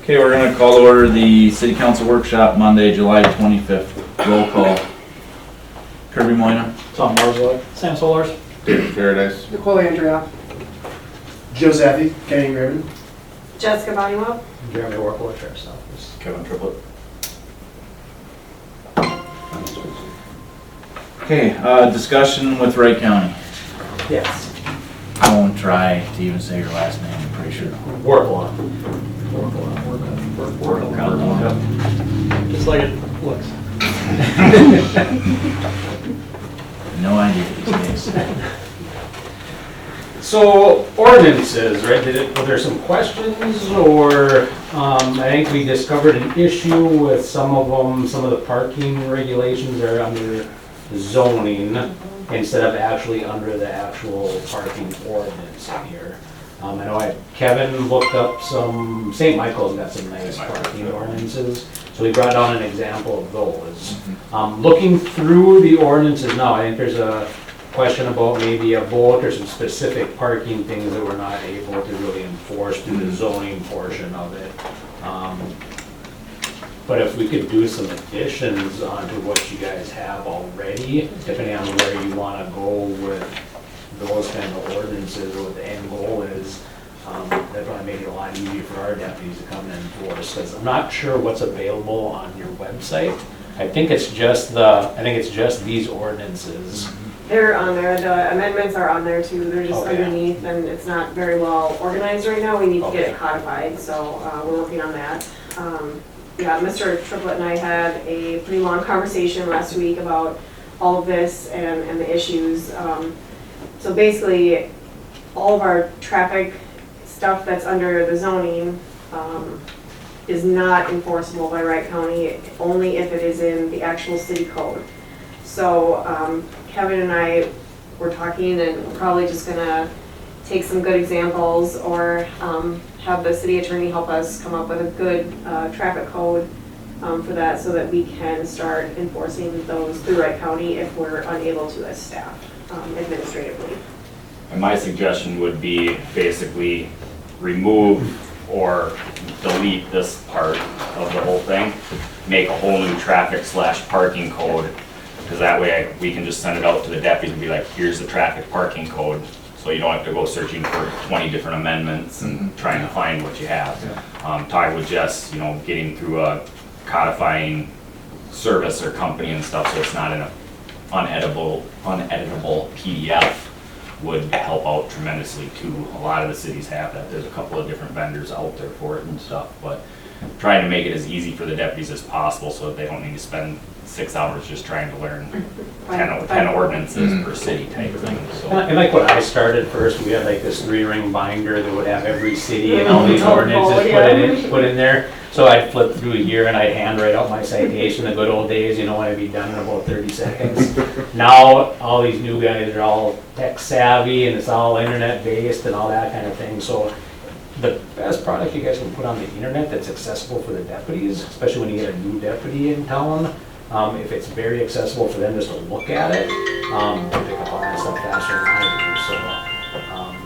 Okay, we're gonna call to order the city council workshop Monday, July 25th. Roll call. Kirby Moyna. Tom Marzley. Sam Solars. David Paradise. Nicole Andrea. Joe Zappi, Kenny Graven. Jessica Bonniwell. Jeremy Warkowitz, Sheriff's Office. Kevin Triplett. Okay, discussion with Wright County. Yes. I won't try to even say your last name, I'm pretty sure. Workalon. Workalon. Just like it looks. No idea these days. So ordinances, right? Were there some questions or, I think we discovered an issue with some of them, some of the parking regulations are under zoning instead of actually under the actual parking ordinance in here. I know Kevin looked up some, St. Michael's got some nice parking ordinances, so we brought down an example of those. Looking through the ordinances now, I think there's a question about maybe a vote or some specific parking things that we're not able to really enforce through the zoning portion of it. But if we could do some additions onto what you guys have already, depending on where you want to go with those kind of ordinances, what the end goal is, that probably make it a lot easier for our deputies to come and enforce. Because I'm not sure what's available on your website. I think it's just these ordinances. They're on there, the amendments are on there too, they're just Okay. underneath, and it's not very well organized right now, we need to get Okay. it codified, so, we're working on that. Yeah, Mr. Triplett and I had a pretty long conversation last week about all of this and the issues. So basically, all of our traffic stuff that's under the zoning, is not enforceable by Wright County, only if it is in the actual city code. So Kevin and I were talking, and we're probably just gonna take some good examples or have the city attorney help us come up with a good traffic code for that, so that we can start enforcing those through Wright County if we're unable to as staff administratively. And my suggestion would be basically remove or delete this part of the whole thing, make a whole new traffic/parking code, because that way we can just send it out to the deputies and be like, here's the traffic parking code, so you don't have to go searching for 20 different amendments and trying to find what you have. Tied with just, getting through a codifying service or company and stuff, so it's not in a uneditable PDF, would help out tremendously too. A lot of the cities have that. There's a couple of different vendors out there for it and stuff, but trying to make it as easy for the deputies as possible so that they don't need to spend 6 hours just trying to learn 10 ordinances per city type thing. So. And like when I started first, we had like this 3-ring binder that would have every city and all these ordinances put in there. So I'd flip through a year and I'd handwrite out my citation, the good old days, when I'd be done in about 30 seconds. Now, all these new guys are all tech savvy and it's all internet based and all that kind of thing. So the best product you guys can put on the internet that's accessible for the deputies, especially when you get a new deputy in town, if it's very accessible for them just to look at it, they'll pick up on that stuff faster than I do. So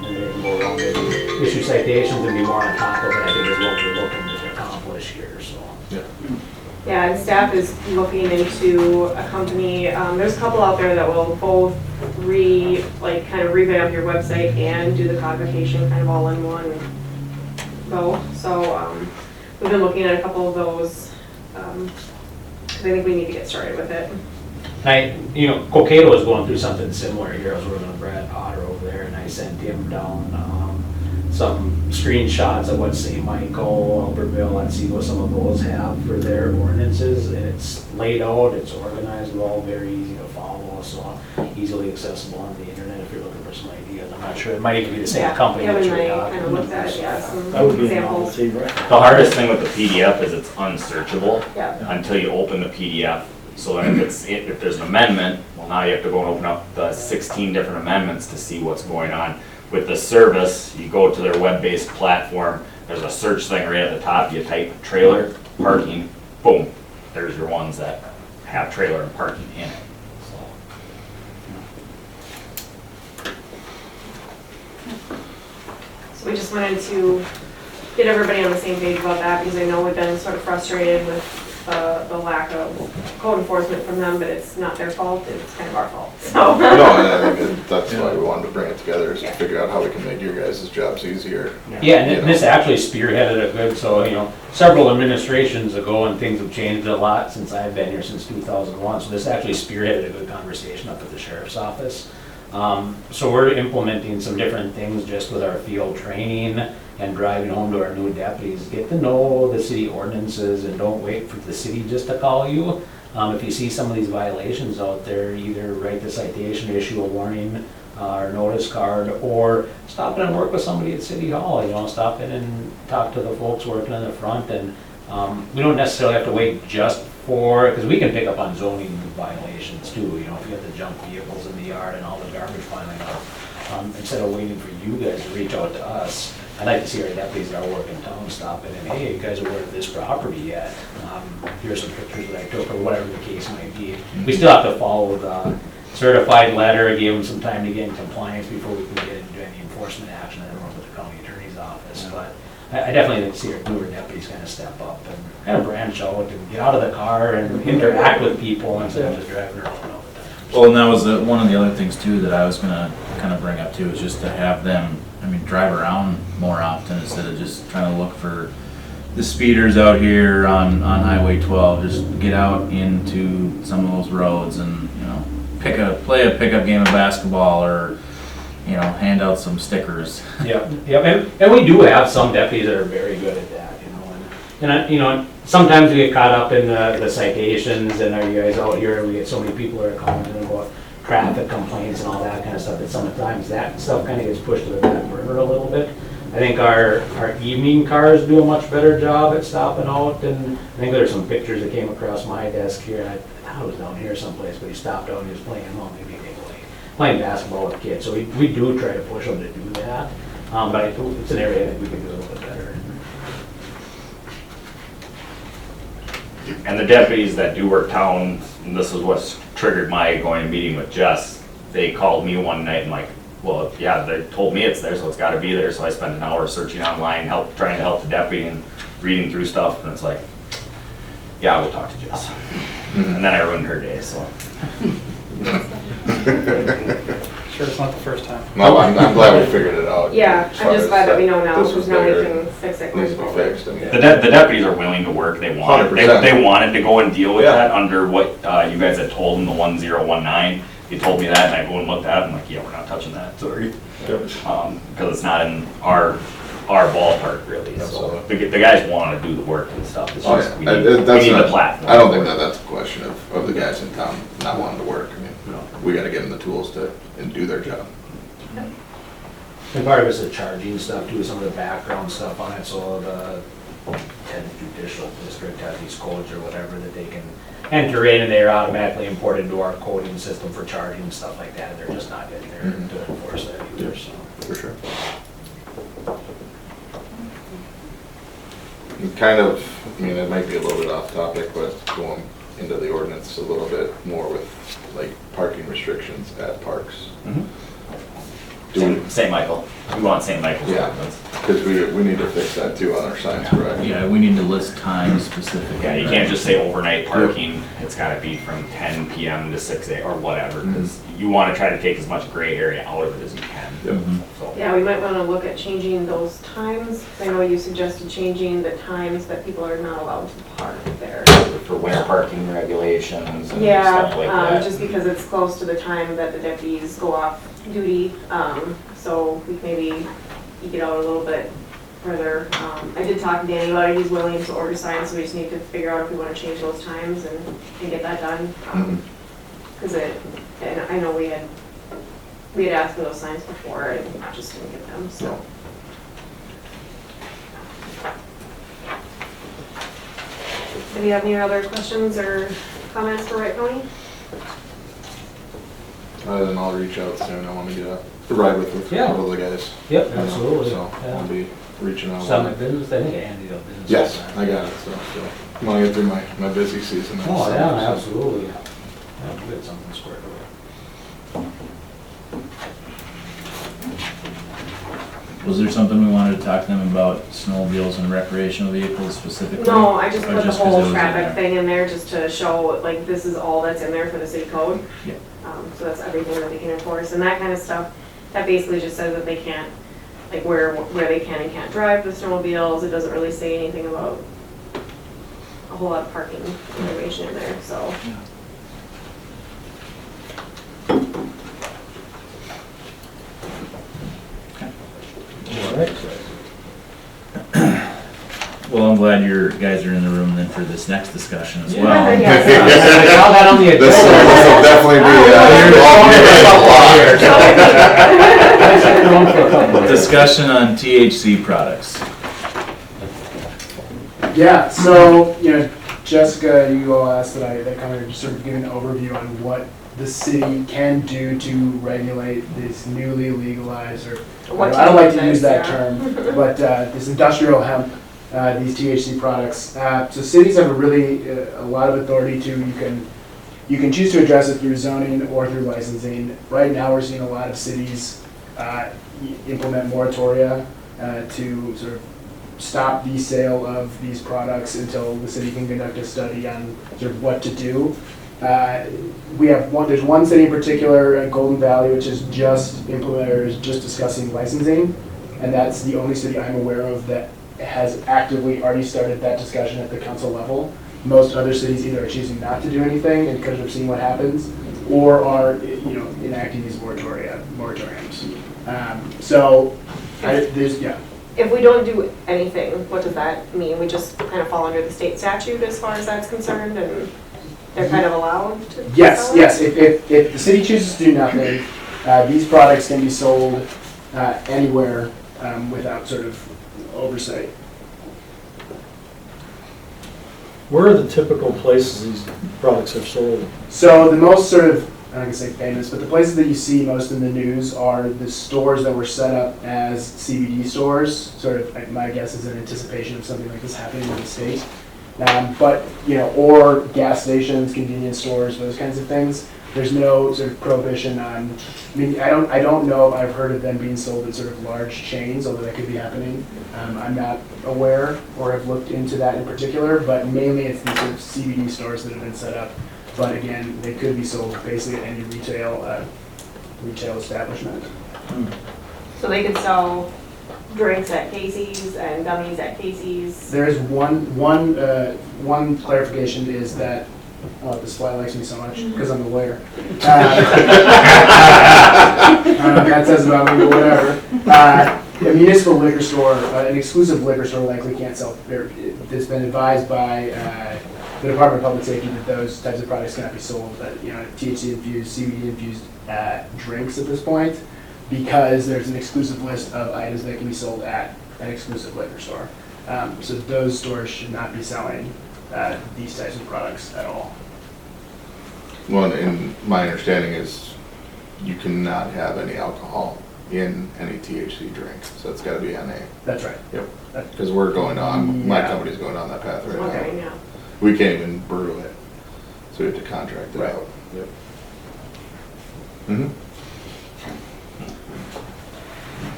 then they can go around and issue citations and be more on top of it, I think is what we're looking to accomplish here, so. Yeah, and staff is looking into a company, there's a couple out there that will both kind of revamp your website and do the codification kind of all in one go. So we've been looking at a couple of those, because I think we need to get started with it. Cokato is going through something similar here. I was working with Brad Potter over there, and I sent him down some screenshots of what St. Michael, Albertville, and see what some of those have for their ordinances. And it's laid out, it's organized, all very easy to follow, so easily accessible on the internet if you're looking for some ideas. I'm not sure, it might even be the same company. Kevin that and you're I kind of looked at it, yeah, some That would be an examples. novelty, right? The hardest thing with the PDF is it's unsearchable Yeah. until you open the PDF. So then if there's an amendment, well, now you have to go and open up the 16 different amendments to see what's going on. With the service, you go to their web-based platform, there's a search thing right at the top, you type trailer, parking, boom, there's your ones that have trailer and parking in it. So we just wanted to get everybody on the same page about that, because I know we've been sort of frustrated with the lack of code enforcement from them, but it's not their fault, it's kind of our fault, so. No, and I think that's why we wanted to bring it together, is to Yeah. figure out how we can make your guys' jobs easier. Yeah, and this actually spearheaded a good, so, several administrations ago, and things have changed a lot since I've been here since 2001, so this actually spearheaded a good conversation up at the sheriff's office. So we're implementing some different things just with our field training and driving home to our new deputies. Get to know the city ordinances and don't wait for the city just to call you. If you see some of these violations out there, either write the citation, issue a warning, or notice card, or stop in and work with somebody at City Hall, stop in and talk to the folks working in the front, and we don't necessarily have to wait just for, because we can pick up on zoning violations too, if you got the junk vehicles in the yard and all the garbage piling up. Instead of waiting for you guys to reach out to us, I'd like to see our deputies that are working town stop in and, hey, you guys are aware of this property yet? Here's some pictures that I took, or whatever the case might be. We still have to follow the certified letter, give them some time to get in compliance before we can get into any enforcement action and work with the county attorney's office. But I definitely like to see our newer deputies kind of step up and kind of branch out and get out of the car and interact with people instead of just driving around all the time. Well, and that was one of the other things too that I was gonna kind of bring up too, is just to have them, drive around more often instead of just trying to look for the speeders out here on Highway 12. Just get out into some of those roads and, play a pickup game of basketball, or, hand out some stickers. Yep, and we do have some deputies that are very good at that, and sometimes we get caught up in the citations, and are you guys out here, we get so many people that are commenting about traffic complaints and all that kind of stuff, that sometimes that stuff kind of gets pushed to the back burner a little bit. I think our evening cars do a much better job at stopping out, and I think there's some pictures that came across my desk here, and I thought it was down here someplace, but he stopped out and he was playing, playing basketball with kids, so we do try to push them to do that, but it's an area that we can do a little bit better. And the deputies that do work town, and this is what's triggered my going to meeting with Jess, they called me one night and like, well, yeah, they told me it's there, so it's gotta be there, so I spent an hour searching online, trying to help the deputy and reading through stuff, and it's like, yeah, we'll talk to Jess. And then I ruined her day, so. Sure, it's not the first time. No, I'm glad we figured it out. Yeah, As I'm far just as glad that we know now, this was because now we there, can fix it needs going to be forward. fixed. I mean, The deputies are willing to work, they wanted 100%. to go and deal with Yeah. that under what you guys had told them, the 1019. You told me that, and I go and looked at it, I'm like, yeah, we're not touching that, sorry. Because it's not in our ballpark really, so the guys want to do the work and stuff, it's Oh, just, yeah. we That's need the not- platform. I don't think that's a question of the guys in town not wanting to work. We gotta give them the tools and do their job. And part of it's the charging stuff too, some of the background stuff on it, so the 10th Judicial District has these codes or whatever that they can enter in, and they're automatically imported into our coding system for charging and stuff like that, and they're just not in there to enforce that either, so. For sure. Kind of, it might be a little bit off topic, but going into the ordinance a little bit more with like parking restrictions at parks. St. Michael, we want St. Michael's Yeah. ordinance. Because we need to fix that too on our signs, correct? Yeah, we need to list times specifically. Yeah, you can't just say overnight parking, it's gotta be from 10 PM to 6 AM or whatever, because you wanna try to take as much gray area out of it as you can. Yep. So, Yeah, we might want to look at changing those times. I know you suggested changing the times that people are not allowed to park there. for winter parking regulations and Yeah, stuff like that. just because it's close to the time that the deputies go off duty, so we maybe eke it out a little bit further. I did talk to Danny about it, he's willing to order signs, so we just need to figure out if we want to change those times and get that done. Because and I know we had asked for those signs before and just didn't get them, so. Do you have any other questions or comments for Wright County? Other than I'll reach out soon, I want to get a ride with a Yeah. couple of the guys. Yep, you know, absolutely. So Yeah. I'll be reaching out. Summit business, I think I handed out business. Yes, I got it, so I want to get through my busy season. now, Oh, so- yeah, absolutely. Yeah, we'll get something squared away. Was there something we wanted to talk to them about, snowmobiles and recreational vehicles specifically? No, I just Or put the 'cause it whole was in traffic there? thing in there just to show, like, this is all that's in there for the city code. Yeah. So that's everything that they can enforce, and that kind of stuff, that basically just says that they can't, like, where they can and can't drive the snowmobiles. It doesn't really say anything about a whole lot of parking information in there, so. Well, I'm glad you guys are in the room then for this next discussion as well. Yeah. Saw that on the agenda. This will definitely be, Discussion on THC products. Yeah, so, Jessica, you all asked that kind of sort of give an overview on what the city can do to regulate this newly legalized, or, What I don't like to THC use that is, term, but this industrial hemp, these THC products. So cities have a lot of authority you can choose to address it through zoning or through licensing. Right now, we're seeing a lot of cities implement moratoria to sort of stop the sale of these products until the city can conduct a study on sort of what to do. There's one city in particular, Golden Valley, which is just implemented, or is just discussing licensing, and that's the only city I'm aware of that has actively already started that discussion at the council level. Most other cities either are choosing not to do anything and because of seeing what happens, or are enacting these moratoriums. If we don't do anything, what does that mean? We just kind of fall under the state statute as far as that's concerned, and they're kind of allowed to? Yes, sell it? yes. If the city chooses to do nothing, these products can be sold anywhere without sort of oversight. Where are the typical places these products are sold? So the most sort of, I'm not gonna say famous, but the places that you see most in the news are the stores that were set up as CBD stores, sort of, my guess is in anticipation of something like this happening in the state. Or gas stations, convenience stores, those kinds of things. There's no sort of prohibition on, I don't know if I've heard of them being sold in sort of large chains, although that could be happening. I'm not aware or have looked into that in particular, but mainly it's these sort of CBD stores that have been set up. But again, they could be sold basically at any retail establishment. So they could sell drinks at Casey's and gummies at Casey's? There is one clarification is that, this fly likes me so much because I'm a lawyer. I don't know what that says about me, but whatever. A municipal liquor store, an exclusive liquor store likely can't sell, it's been advised by the Department of Public Safety that those types of products cannot be sold, but THC infused, CBD infused drinks at this point, because there's an exclusive list of items that can be sold at an exclusive liquor store. So those stores should not be selling these types of products at all. Well, and my understanding is you cannot have any alcohol in any THC drink, so it's gotta be NA. That's right. Yep. Because we're going on, my Yeah. company's going down that path right now. Okay, yeah. We can't even brew it, so we have to contract it Right. out. Yep. Mm-hmm.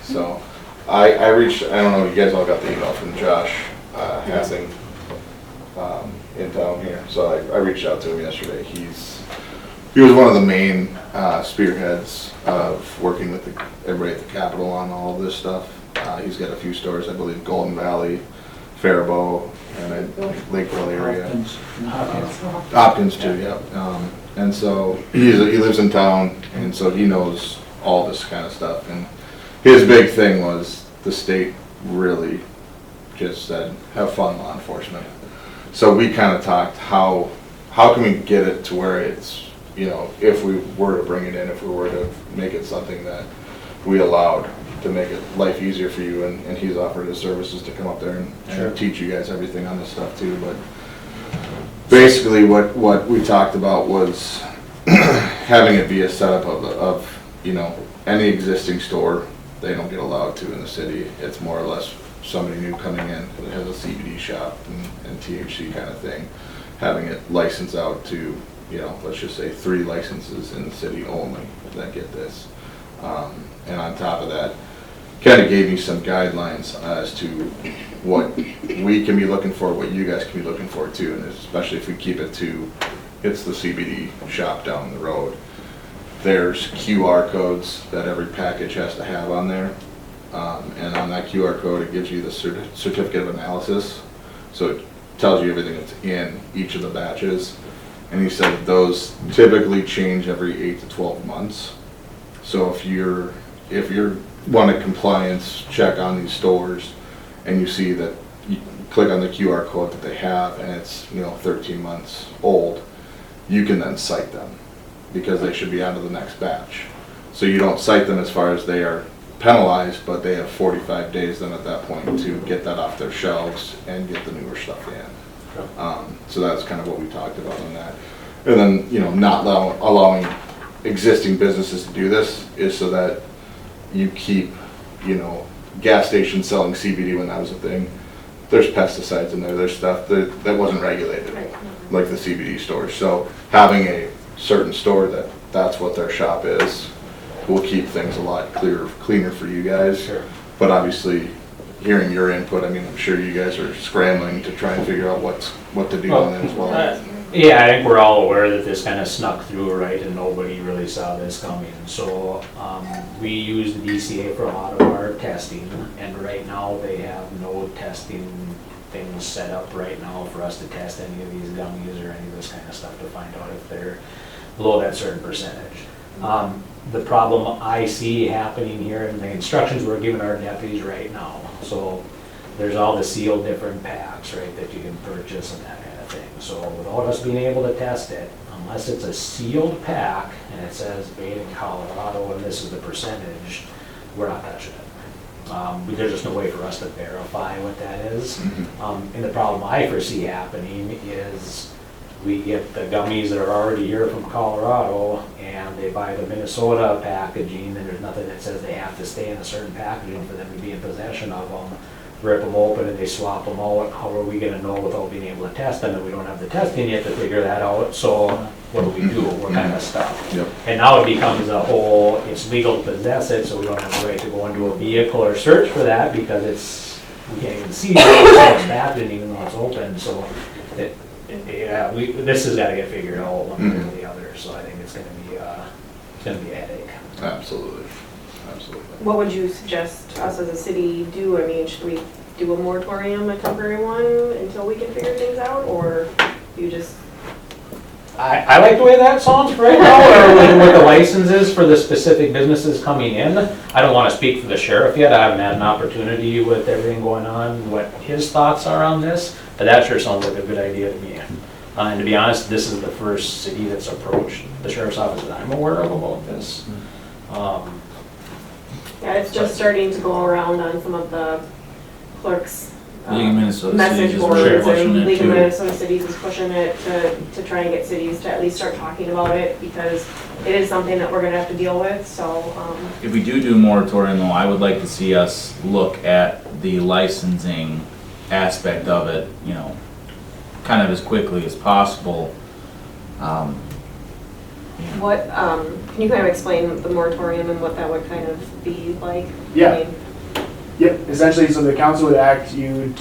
So, I don't know, you guys all got the email from Josh Hassing in town here, so I reached out to him yesterday. He was one of the main spearheads of working with everybody at the Capitol on all of this stuff. He's got a few stores, I believe Golden Valley, Faribault, and Lakeville area. Hopkins too, yeah. And so he lives in town, and so he knows all this kind of stuff. And his big thing was the state really just said, have fun, law enforcement. So we kind of talked how can we get it to where it's, if we were to bring it in, if we were to make it something that we allowed to make it life easier for you, and he's offered his services to come up there and teach you guys everything on this stuff too. But basically what we talked about was having it be a setup of any existing store. They don't get allowed to in the city. It's more or less somebody new coming in that has a CBD shop and THC kind of thing, having it licensed out to, let's just say 3 licenses in the city only that get this. And on top of that, kind of gave me some guidelines as to what we can be looking for, what you guys can be looking for too, and especially if we keep it to, it's the CBD shop down the road. There's QR codes that every package has to have on there, and on that QR code it gives you the certificate of analysis, so it tells you everything that's in each of the batches. And he said those typically change every 8 to 12 months. So if you're want a compliance check on these stores and you see that you click on the QR code that they have and it's 13 months old, you can then cite them because they should be on to the next batch. So you don't cite them as far as they are penalized, but they have 45 days then at that point to get that off their shelves and get the newer stuff in. So that's kind of what we talked about on that. And then, not allowing existing businesses to do this is so that you keep, gas stations selling CBD when that was a thing. There's pesticides in there, there's stuff that wasn't regulated, like the CBD stores. So having a certain store that's what their shop is will keep things a lot cleaner for you guys. Sure. But obviously, hearing your input, I'm sure you guys are scrambling to try and figure out what to do on it as well. Yeah, I think we're all aware that this kind of snuck through, right, and nobody really saw this coming. So we use the DCA for a lot of our testing, and right now they have no testing things set up right now for us to test any of these gummies or any of this kind of stuff to find out if they're below that certain percentage. The problem I see happening here, and the instructions we're giving our deputies right now, so there's all the sealed different packs, right, that you can purchase and that kind of thing. So without us being able to test it, unless it's a sealed pack and it says made in Colorado and this is the percentage, we're not touching it. There's just no way for us to verify what that is. And the problem I foresee happening is we get the gummies that are already here from Colorado and they buy the Minnesota packaging and there's nothing that says they have to stay in a certain packaging for them to be in possession of them. Rip them open and they swap them out. How are we gonna know without being able to test them? And we don't have the testing yet to figure that out. So what do? We're kind of stuck. Yep. And now it becomes a whole, it's legal to possess it, so we don't have the right to go into a vehicle or search for that because we can't even see what's happening even though it's open. So this has got to get figured out one way or the other. So I think it's going to be a headache. Absolutely. What would you suggest us as a city do? I mean, should we do a moratorium, a temporary one, until we can figure things out, or you just? I like the way that sounds right now, or what the license is for the specific businesses coming in. I don't want to speak for the sheriff yet. I haven't had an opportunity with everything going on, what his thoughts are on this, but that sure sounds like a good idea to me. And to be honest, this is the first city that's approached the sheriff's office that I'm aware of about this. Yeah, it's just starting to go around on some of the clerks' League of Minnesota message Cities is boards, pushing and it League of too. Minnesota Cities is pushing it to try and get cities to at least start talking about it, because it is something that we're gonna have to deal with, so, If we do a moratorium though, I would like to see us look at the licensing aspect of it, kind of as quickly as possible. what, can you kind of explain the moratorium and what that would kind of be like? Yeah. I mean, Yep, essentially, so the council would act, you would,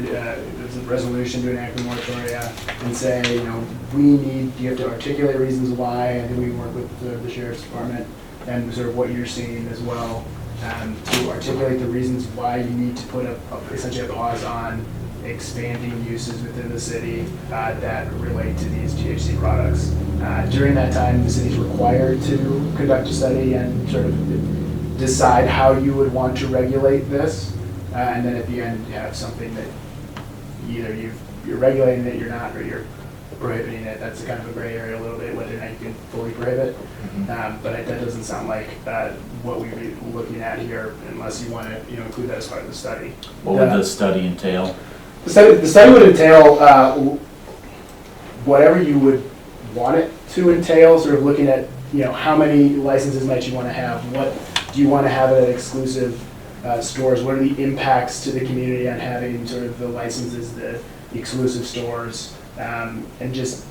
there's a resolution to enact the moratoria and say, you have to articulate reasons why. I think we work with the sheriff's department and sort of what you're seeing as well, to articulate the reasons why you need to put essentially a pause on expanding uses within the city that relate to these THC products. During that time, the city's required to conduct a study and sort of decide how you would want to regulate this, and then at the end you have something that either you're regulating it, you're not, or you're prohibiting it. That's kind of a gray area a little bit, whether or not you can fully prohibit. But that doesn't sound like what we'd be looking at here, unless you want to include that as part of the study. What would the study entail? The study would entail whatever you would want it to entail, sort of looking at how many licenses might you want to have, what do you want to have it at exclusive stores, what are the impacts to the community on having sort of the licenses, the exclusive stores, and just,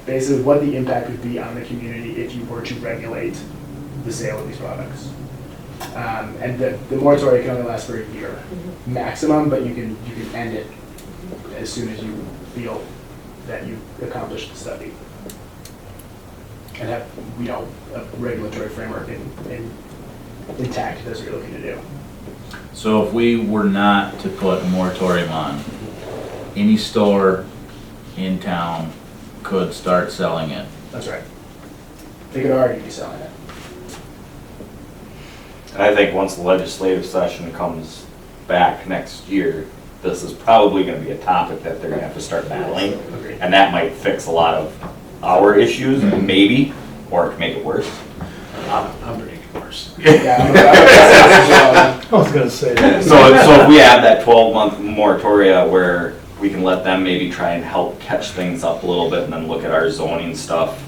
basically what the impact would be on the community if you were to regulate the sale of these products. And the moratorium can only last for a year maximum, but you can end it as soon as you feel that you've accomplished the study. And have, a regulatory framework intact as you're looking to do. So if we were not to put a moratorium on, any store in town could start selling it. That's right. They could already be selling it. And I think once the legislative session comes back next year, this is probably gonna be a topic that they're gonna have to start battling. Agreed. And that might fix a lot of our issues, maybe, or it could make it worse. I'm predicting worse. Yeah, I'm I was gonna say that. So if we have that 12-month moratoria where we can let them maybe try and help catch things up a little bit and then look at our zoning stuff,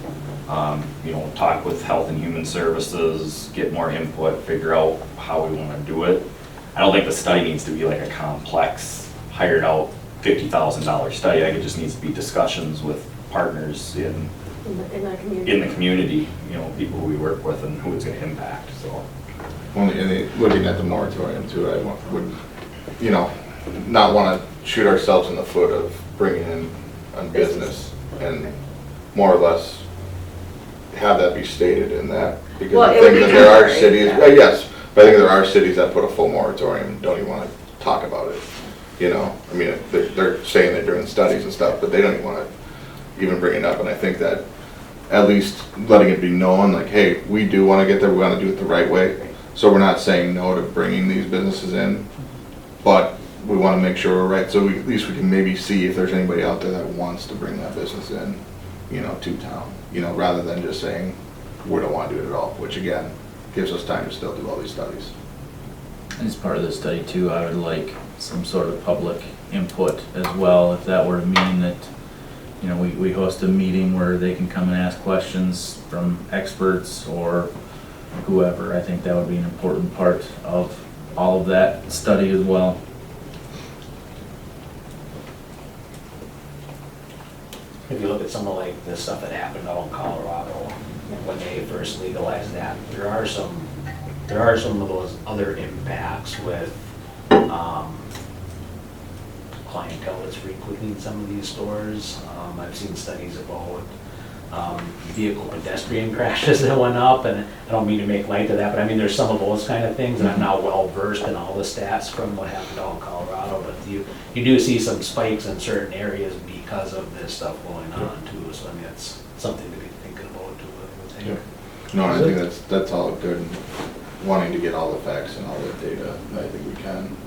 talk with Health and Human Services, get more input, figure out how we wanna do it. I don't think the study needs to be like a complex, hired out $50,000 study. I think it just needs to be discussions with partners in In that community. the community, people who we work with and who it's gonna impact, so. Looking at the moratorium too, I would, not want to shoot ourselves in the foot of bringing in a business and more or less have that be stated in that. Because Well, I it would think be that there are temporary, cities, yeah. yes, but I think there are cities that put a full moratorium and don't even want to talk about it. I mean, they're saying they're doing studies and stuff, but they don't even want to even bring it up. And I think that at least letting it be known, like, hey, we do want to get there, we want to do it the right way. So we're not saying no to bringing these businesses in, but we want to make sure we're right. So at least we can maybe see if there's anybody out there that wants to bring that business in, to town, rather than just saying, we don't want to do it at all, which again, gives us time to still do all these studies. And as part of this study too, I would like some sort of public input as well, if that were to mean that, we host a meeting where they can come and ask questions from experts or whoever. I think that would be an important part of all of that study as well. If you look at some of like the stuff that happened out in Colorado when they first legalized that, there are some of those other impacts with clientele that's frequenting some of these stores. I've seen studies about vehicle pedestrian crashes that went up, and I don't mean to make light of that, but I mean, there's some of those kind of things, and I'm not well versed in all the stats from what happened out in Colorado, but you do see some spikes in certain areas because of this stuff going on too, so I mean, it's something to be thinking about too, I would think. No, I think that's all good, wanting to get all the facts and all the data, I think we can,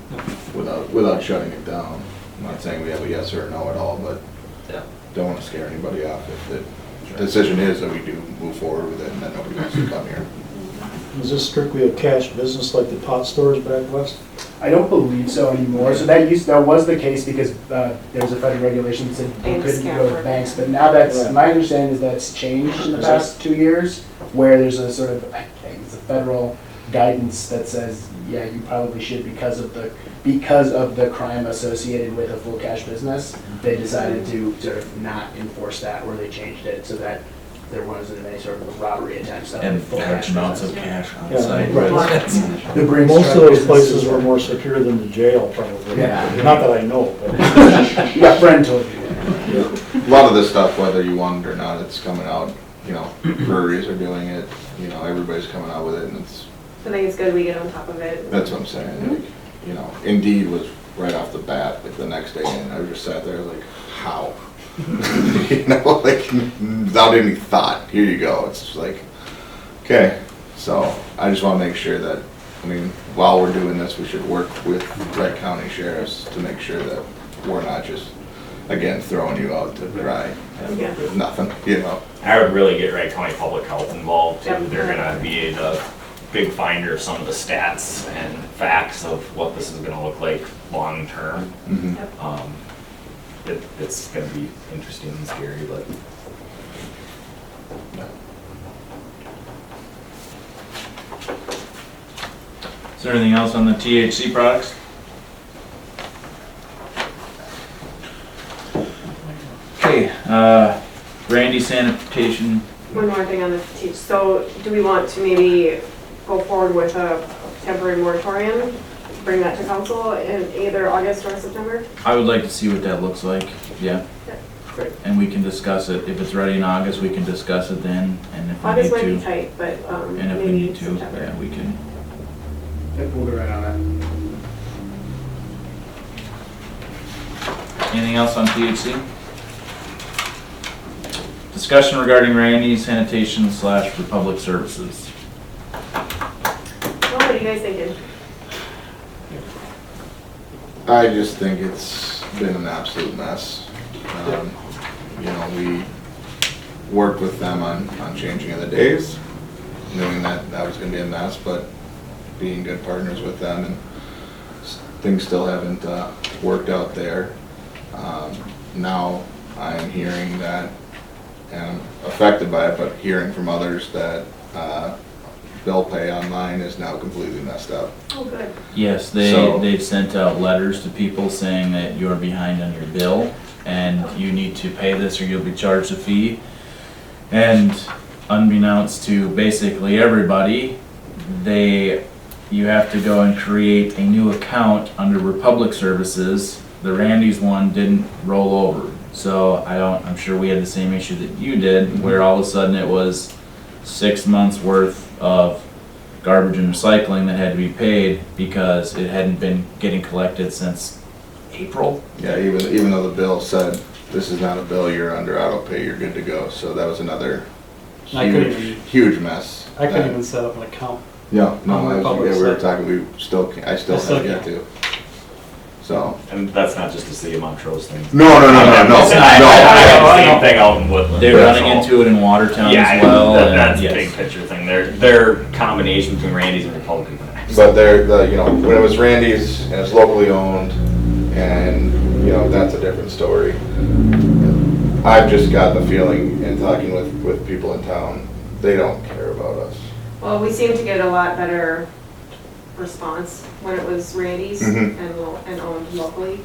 without shutting it down. I'm not saying we have a yes or a no at all, but Yeah. don't want to scare anybody off if the decision is that we do move forward with it and that nobody wants to come here. Is this strictly a cash business like the pot stores back west? I don't believe so anymore. So that was the case because there was a federal regulation that said you Banks couldn't can't go to work. banks. But now that's, Right. my understanding is that's changed in the Is past 2 years, where there's a sort of, I think it's a federal guidance that says, yeah, you probably should because of the crime associated with a full cash business. They decided to sort of not enforce that, or they changed it so that there wasn't any sort of robbery attempts on And full large cash amounts of business. cash on Yeah, site. right. The Brinks Most of truck those business places is- were more secure than the jail probably. Yeah. Not that I know, but. Yeah, friend told you that. A lot of this stuff, whether you want it or not, it's coming out, breweries are doing it, everybody's coming out with it, and I think it's good we get on top of it. that's what I'm saying, like, Indeed was right off the bat, like the next day, and I just sat there like, how? Like, without any thought, here you go, it's just like, okay, so I just wanna make sure that, while we're doing this, we should work with Wright County sheriffs to make sure that we're not just, again, throwing you out to dry, Yeah. with nothing, I would really get Wright County Public Health involved too. Yep. They're gonna be the big finder of some of the stats and facts of what this is gonna look like long-term. Mhm. It's gonna be interesting and scary, but Is there anything else on the THC products? Okay, Randy sanitation. One more thing on the teach, so do we want to maybe go forward with a temporary moratorium, bring that to council in either August or September. I would like to see what that looks like, yeah. Great. And we can discuss it. If it's ready in August, we can discuss it then, and if we August might be need to. tight, but And if we maybe need to, September. yeah, we can. Yep, we'll go right on that. Anything else on THC? Discussion regarding Randy's sanitation / Republic Services. Well, what are you guys thinking? I just think it's been an absolute mess. You know, we worked with them on changing of the days, knowing that that was gonna be a mess, but being good partners with them, and things still haven't worked out there. Now I'm hearing that, and I'm affected by it, but hearing from others that bill pay online is now completely messed up. Oh, good. Yes, So- they've sent out letters to people saying that you're behind on your bill and you need to pay this or you'll be charged a fee. And unbeknownst to basically everybody, you have to go and create a new account under Republic Services. The Randy's one didn't roll over. So I'm sure we had the same issue that you did, where all of a sudden it was 6 months worth of garbage and recycling that had to be paid because it hadn't been getting collected since April. Yeah, even though the bill said, this is not a bill, you're under auto pay, you're good to go. So that was another I couldn't even- huge mess. I couldn't even set up an account. Yeah, no, on the public we were side. talking, I still have yet to. So. And that's not just a city of Montrose thing. No. I had the same thing out in Woodland. They're That's running all. into it in Watertown Yeah, as well. that's and a big yes. picture thing. Their combination between Randy's and Republican. But when it was Randy's and it's locally owned, and, that's a different story. I've just gotten the feeling in talking with people in town, they don't care about us. Well, we seem to get a lot better response when it was Randy's Mhm. and owned locally.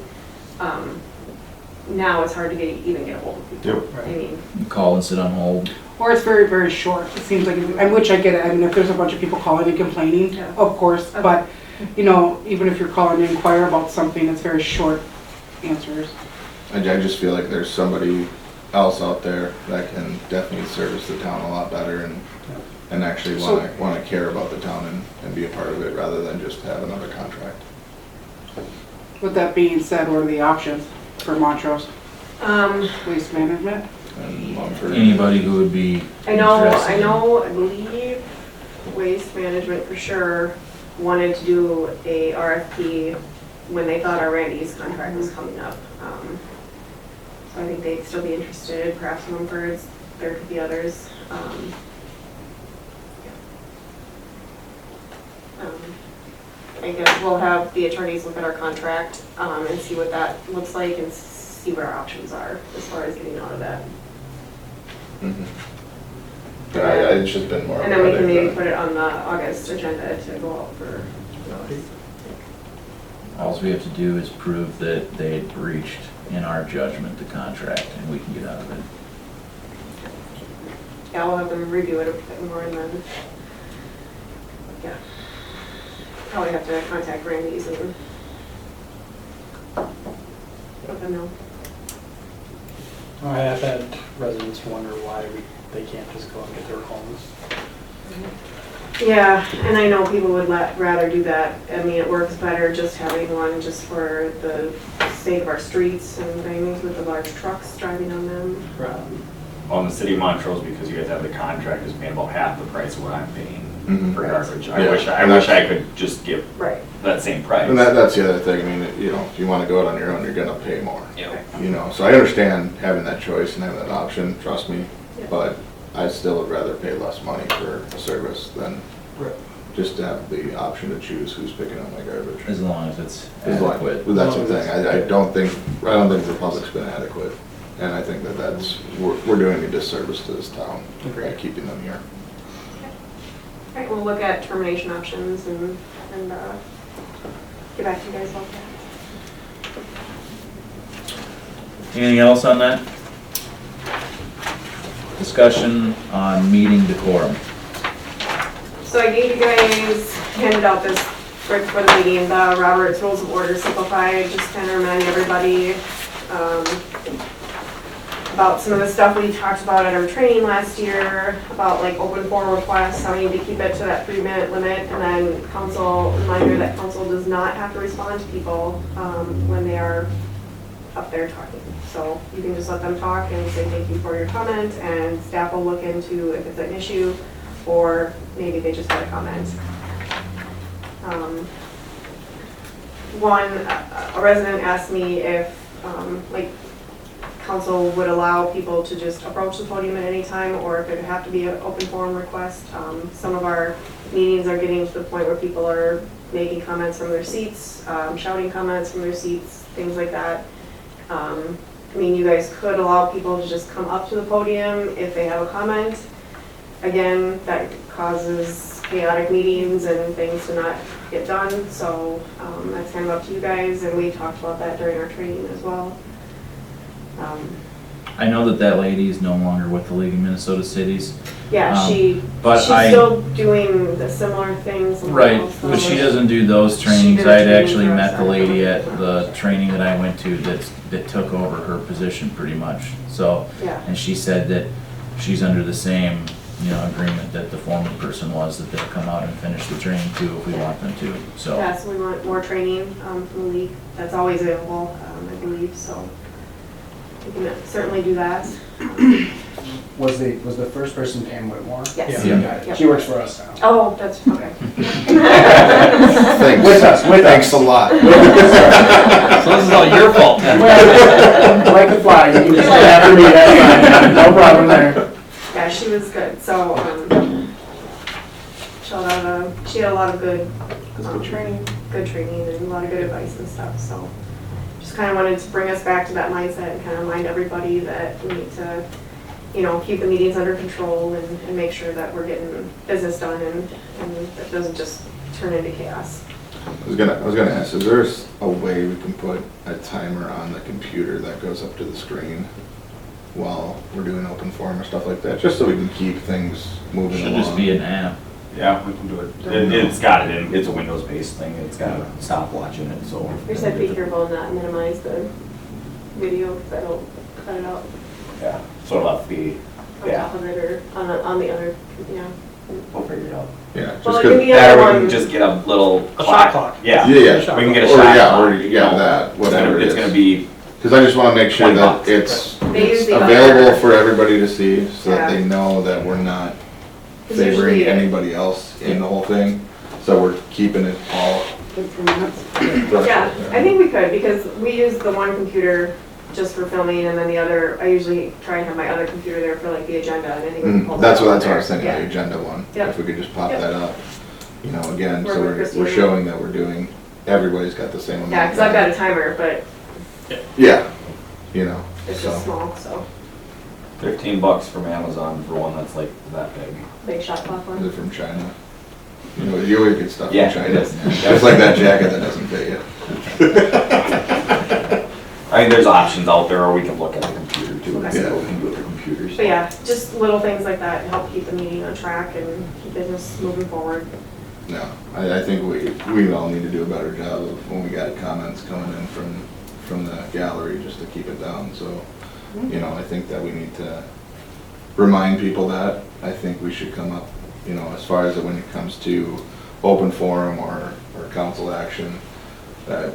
Now it's hard to even get a hold of people. Yep. I mean, Call and sit on hold. Or it's very, very short. It seems like, and which I get it. I mean, if there's a bunch of people calling and complaining, Yeah. of course. Okay. But, even if you're calling to inquire about something, it's very short answers. I just feel like there's somebody else out there that can definitely service the town a lot better and actually wanna care about the town and be a part of it rather than just have another contract. With that being said, what are the options for Montrose Waste Management? And Mumford. Anybody who would be I interested. I believe Waste Management for sure wanted to do a RFP when they thought our Randy's contract was coming up. So I think they'd still be interested, perhaps Mumford's, there could be others. I guess we'll have the attorneys look at our contract and see what that looks like and see what our options are as far as getting out of that. Mhm. Yeah, it's just been more. And then we can maybe than- put it on the August agenda to go out for notice. All we have to do is prove that they had breached, in our judgment, the contract, and we can get out of it. Yeah, we'll have them review it a bit more and then, yeah. Probably have to contact Randy's and let them know. I've had residents wonder why they can't just go and get their homes. Yeah, and I know people would rather do that. I mean, it works better just having one just for the sake of our streets and things with the large trucks driving on them. Well, in the city of Montrose, because you guys have the contract, is paying about half the price of what I'm paying Mhm. for garbage. Yeah. I wish I could just give Right. that same price. And that's the other thing, I mean, if you wanna go out on your own, you're gonna pay more. Yeah. So I understand having that choice and having that option, trust me, Yeah. but I still would rather pay less money for a service than Right. just to have the option to choose who's picking up my garbage. As long as it's As long- adequate. But that's the thing, I don't think Republic's been adequate, and I think we're doing a disservice to this town by Agreed. keeping them here. Right, we'll look at termination options and get back to you guys about that. Anything else on that? Discussion on meeting decorum. So I gave you guys, handed out this right before the meeting, the Robert's Rules of Order Simplified, just kind of remind everybody about some of the stuff we talked about at our training last year, about like open forum requests, how we need to keep it to that 3-minute limit, and then reminder that council does not have to respond to people when they are up there talking. So you can just let them talk and say thank you for your comment, and staff will look into if it's an issue, or maybe they just had a comment. A resident asked me if, council would allow people to just approach the podium at any time, or if it would have to be an open forum request. Some of our meetings are getting to the point where people are making comments from their seats, shouting comments from their seats, things like that. I mean, you guys could allow people to just come up to the podium if they have a comment. Again, that causes chaotic meetings and things to not get done, so that's kind of up to you guys, and we talked about that during our training as well. I know that lady is no longer with the League of Minnesota Cities. Yeah, she's still doing the similar things. Right, but she doesn't do those trainings. did a I'd training actually for met us, the I lady don't at know. the training that I went to that took over her position pretty much. So, Yeah. and she said that she's under the same, agreement that the former person was, that they'll come out and finish the training too if we want them to, so. Yeah, so we want more training from the league. That's always available, I believe, so we can certainly do that. Was the first person Pam Whitmore? Yes. Yeah. Got it. Yep. She works for us now. Oh, that's, okay. Thanks. With us. Thanks a lot. So this is all your fault then. Well, like the flag, you can just say after me, that's fine, no problem there. Yeah, she was good, so, she had a lot of good training and a lot of good advice and stuff, so. Just kind of wanted to bring us back to that mindset and kind of remind everybody that we need to, keep the meetings under control and make sure that we're getting business done and it doesn't just turn into chaos. I was gonna ask, is there a way we can put a timer on the computer that goes up to the screen while we're doing open forum or stuff like that, just so we can keep things moving Should along? just be an app. Yeah, we can do it. It's got it in, it's a Windows-based thing, it's got a stopwatch in it, so. You said be careful and not minimize the video, because that'll cut it out Yeah, so it'll have to be, on top of it or on the other, we'll figure it out. Yeah, just Well, it 'cause- could be That another or we one. can just get a little A clock. shot clock. Yeah. Yeah, We can get a or shot yeah, clock, or you yeah, know. that, whatever it It's is. gonna be, Because I just want to make sure that $20. it's They use the available other- for everybody to see, so that Yeah. they know that we're not 'Cause favoring usually- anybody else in the whole thing. So we're keeping it all. Yeah, I think we could, because we use the one computer just for filming, and then the other, I usually try and have my other computer there for like the agenda, and I think we can pull that That's up what I there. was thinking, the Yeah. agenda one. Yep. If we could just pop Yep. that up, again, Work so with we're Christina. showing that we're doing, everybody's got the same amount. Yeah, because I've got a timer, but Yeah, it's so. just small, so, $15 from Amazon for one that's like that big. big shot clock Is one. it from China? You always get stuff Yeah, from it China. is. It's like that jacket that doesn't fit you. I mean, there's options out there, or we can look at the computer too, and see Yeah. what we can do with the computers. But yeah, just little things like that help keep the meeting on track and keep business moving forward. No, I think we all need to do a better job of when we got comments coming in from the gallery, just to keep it down, so, I think that we need to remind people that. I think we should come up, as far as when it comes to open forum or council action, that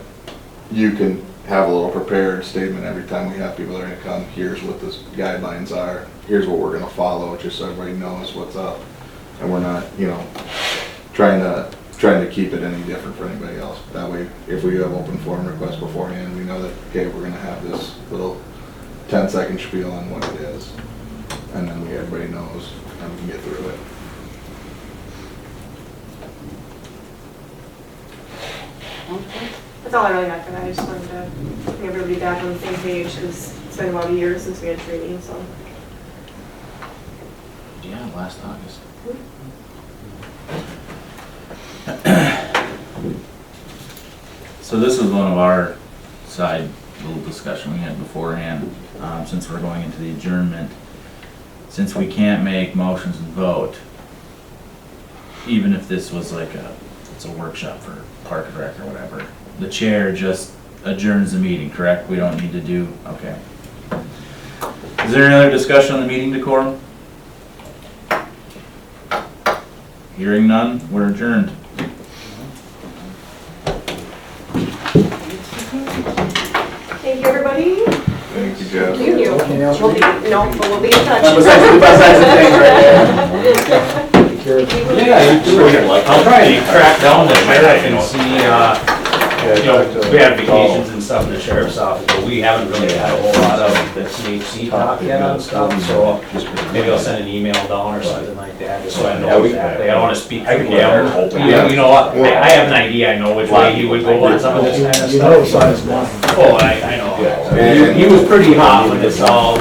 you can have a little prepared statement every time we have people that are gonna come, here's what the guidelines are, here's what we're gonna follow, just so everybody knows what's up. And we're not, trying to keep it any different for anybody else. That way, if we have open forum requests beforehand, we know that, okay, we're gonna have this little 10-second spiel on what it is. And then everybody knows, and we can get through it. That's all I really got for that. I just wanted to bring everybody back on the same page, because it's been about a year since we had training, so. Yeah, last August. So this is one of our side little discussion we had beforehand, since we're going into the adjournment. Since we can't make motions and vote, even if this was like a it's a workshop for Park and Rec or whatever, the chair just adjourns the meeting, correct? We don't need to do, okay. Is there any other discussion on the meeting decorum? Hearing none, we're adjourned. Thank you, everybody. Thank you, Jeff. Thank you. Anything else, We'll be, Ricky? no, but we'll be in touch. Besides the thing right there. Take care of it. Yeah, I'll try and track down the sheriff and see, you know, we have vacations and stuff in the sheriff's office, but we haven't really had a whole lot of the THC talk yet on stuff, so maybe I'll send an email down or something like that, just so I know exactly. I don't wanna speak for him. You know what, I have an idea, I know which way he would go on some of this kind of You know, stuff. size one. Oh, I know. He was pretty hot when this all